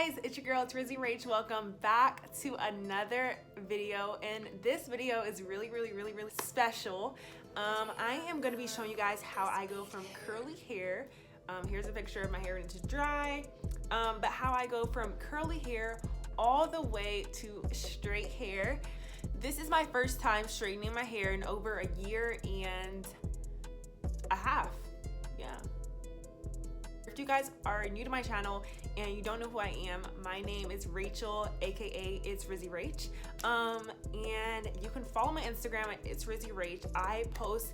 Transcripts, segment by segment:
guys, it's your girl, it's Rizzy Rach. Welcome back to another video, and this video is really special. I am going to be showing you guys how I go from curly hair, here's a picture of my hair to dry, but how I go from curly hair all the way to straight hair. This is my first time straightening my hair in over a year and a half. Yeah. If you guys are new to my channel and you don't know who I am, my name is Rachel, aka It's Rizzy Rach. And you can follow my Instagram at It's Rizzy Rach. I post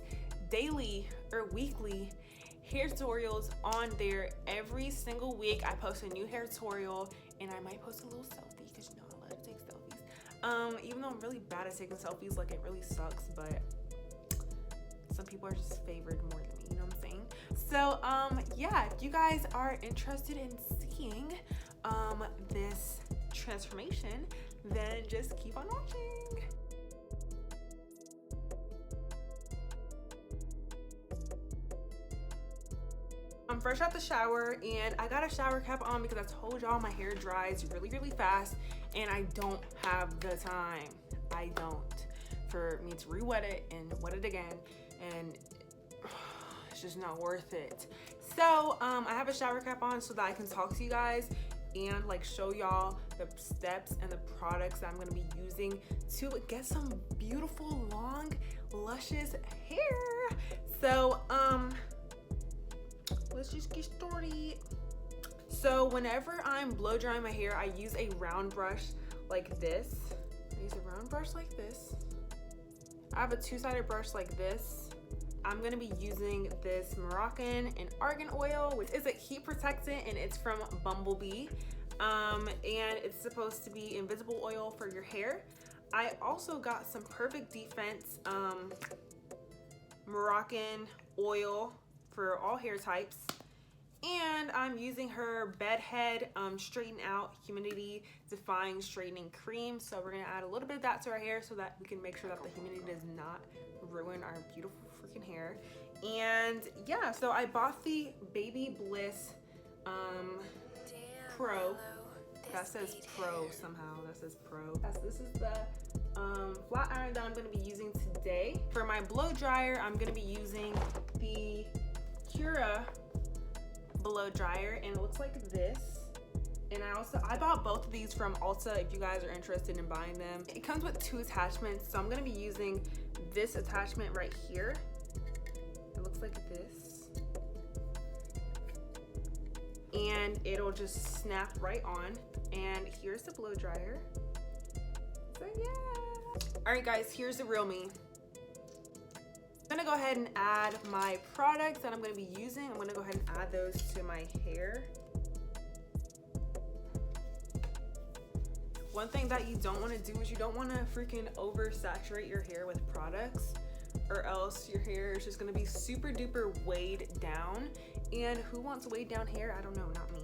daily or weekly hair tutorials on there. Every single week I post a new hair tutorial, and I might post a little selfie because you know I love to take selfies. Even though I'm really bad at taking selfies, like it really sucks, but some people are just favored more than me, you know what I'm saying? So yeah, if you guys are interested in seeing this transformation, then just keep on watching. I'm fresh out the shower and I got a shower cap on because I told y'all my hair dries really fast and I don't have the time. I don't, for me to re-wet it and wet it again, and it's just not worth it. So I have a shower cap on so that I can talk to you guys and like show y'all the steps and the products that I'm gonna be using to get some beautiful, long, luscious hair. So let's just get started. So whenever I'm blow drying my hair, I use a round brush like this. I use a round brush like this. I have a two-sided brush like this. I'm gonna be using this Moroccan and argan oil, which is a heat protectant, and it's from byeeee. And it's supposed to be invisible oil for your hair. I also got some Perfect Defense Moroccan oil for all hair types. And I'm using her Bedhead Straighten Out Humidity Defying Straightening Cream. So we're gonna add a little bit of that to our hair so that we can make sure that the humidity does not ruin our beautiful freaking hair. And yeah, so I bought the Baby Bliss Pro. That says Pro somehow. That says Pro. This is the flat iron that I'm gonna be using today. For my blow dryer, I'm gonna be using the Cura blow dryer, and it looks like this. And I bought both of these from Ulta if you guys are interested in buying them. It comes with two attachments, so I'm gonna be using this attachment right here. It looks like this, and it'll just snap right on. And here's the blow dryer. So yeah. All right guys, here's the real me. I'm gonna go ahead and add my products that I'm gonna be using. I'm gonna go ahead and add those to my hair. One thing that you don't wanna do is you don't wanna freaking oversaturate your hair with products, or else your hair is just gonna be super duper weighed down. And who wants weighed down hair? I don't know, not me.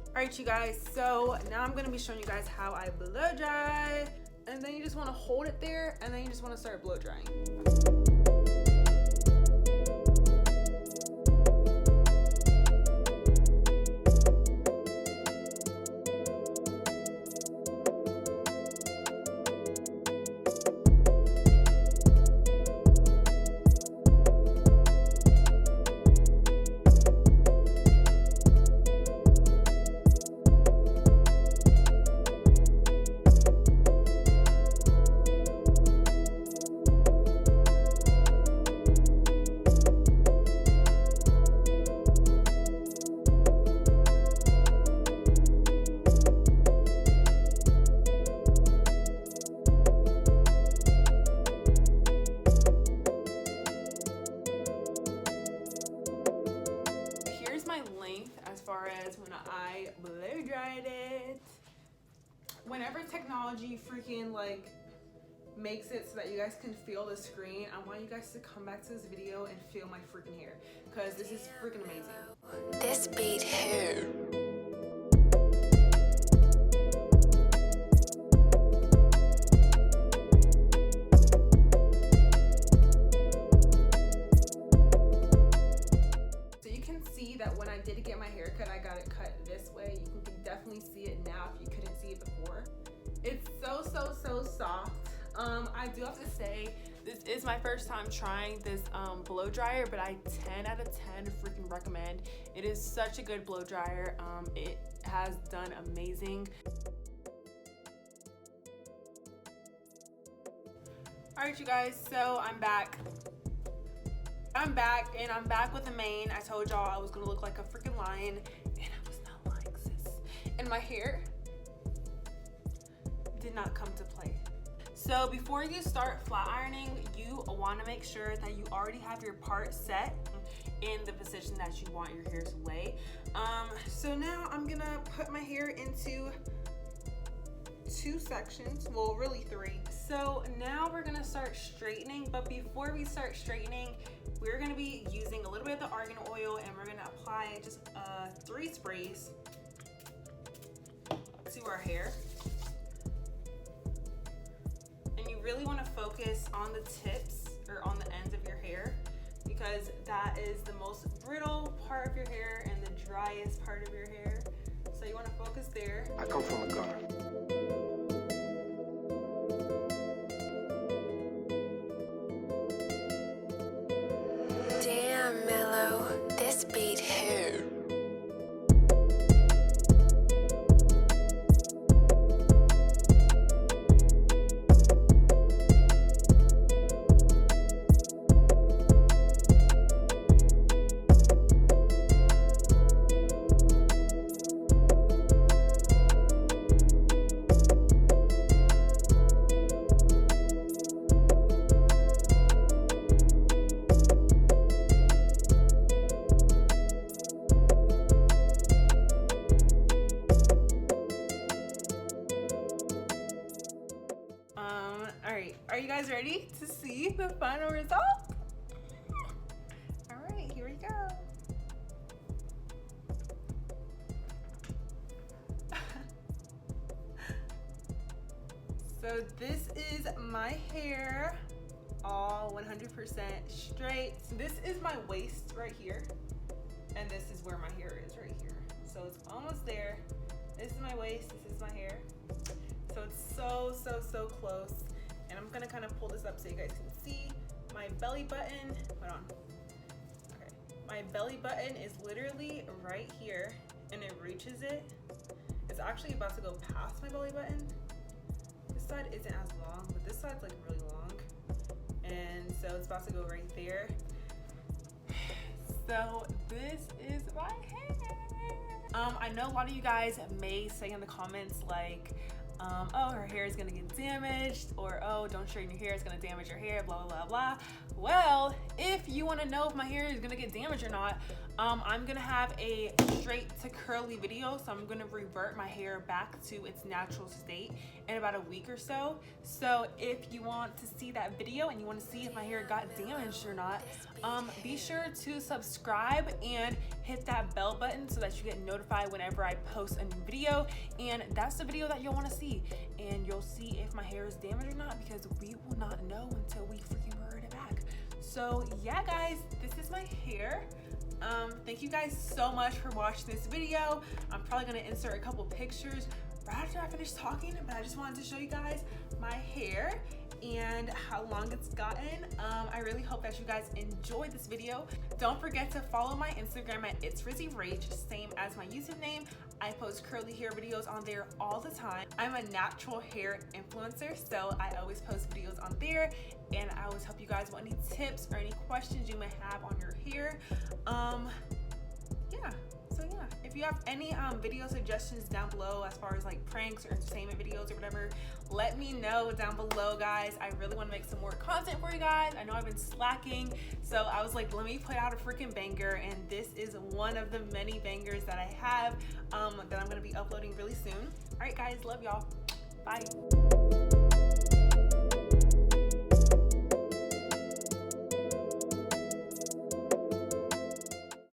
All right, you guys, so now I'm gonna be showing you guys how I blow dry. And then you just wanna hold it there, and then you just wanna start blow drying. As far as when I blow dried it. Whenever technology freaking like makes it so that you guys can feel the screen, I want you guys to come back to this video and feel my freaking hair, because this is freaking amazing. This beat hair. So you can see that when I did get my hair cut, I got it cut this way. You can definitely see it now if you couldn't see it before. It's so soft. I do have to say, this is my first time trying this blow dryer, but I 10 out of 10 freaking recommend. It is such a good blow dryer. It has done amazing. All right, you guys, so I'm back and I'm back with the mane. I told y'all I was gonna look like a freaking lion, and I was not lying, sis. And my hair did not come to play. So before you start flat ironing, you want to make sure that you already have your part set in the position that you want your hair to lay. So now I'm gonna put my hair into 2 sections, well really 3. So now we're gonna start straightening, but before we start straightening, we're gonna be using a little bit of the argan oil, and we're gonna apply just 3 sprays to our hair. And you really want to focus on the tips or on the ends of your hair, because that is the most brittle part of your hair and the driest part of your hair. So you want to focus there. I come from a gunner. Damn, Mellow, this beat hurt. Are you guys ready to see the final result? All right, here we go. So this is my hair, all 100% straight. This is my waist right here, and this is where my hair is right here. So it's almost there. This is my waist, this is my hair. So it's so close. And I'm gonna kind of pull this up so you guys can see my belly button. Hold on. Okay. My belly button is literally right here, and it reaches it. It's actually about to go past my belly button. This side isn't as long, but this side's like really long. And so it's about to go right there. So this is my hair. I know a lot of you guys may say in the comments like, oh, her hair is gonna get damaged, or oh, don't straighten your hair, it's gonna damage your hair, blah blah blah. Well, if you want to know if my hair is gonna get damaged or not, I'm gonna have a straight to curly video. So I'm gonna revert my hair back to its natural state in about a week or so. So if you want to see that video and you want to see if my hair got damaged or not, be sure to subscribe and hit that bell button so that you get notified whenever I post a new video. And that's the video that you'll want to see, and you'll see if my hair is damaged or not, because we will not know until we freaking revert it back. So yeah guys, this is my hair. Thank you guys so much for watching this video. I'm probably gonna insert a couple pictures right after I finish talking, but I just wanted to show you guys my hair and how long it's gotten. I really hope that you guys enjoyed this video. Don't forget to follow my Instagram at itsrizzyRach, same as my YouTube name. I post curly hair videos on there all the time. I'm a natural hair influencer, so I always post videos on there, and I always help you guys with any tips or any questions you may have on your hair. Yeah, if you have any video suggestions down below as far as like pranks or entertainment videos or whatever, let me know down below, guys. I really want to make some more content for you guys. I know I've been slacking, so I was like, let me put out a freaking banger, and this is one of the many bangers that I have that I'm going to be uploading really soon. All right guys, love y'all. Bye.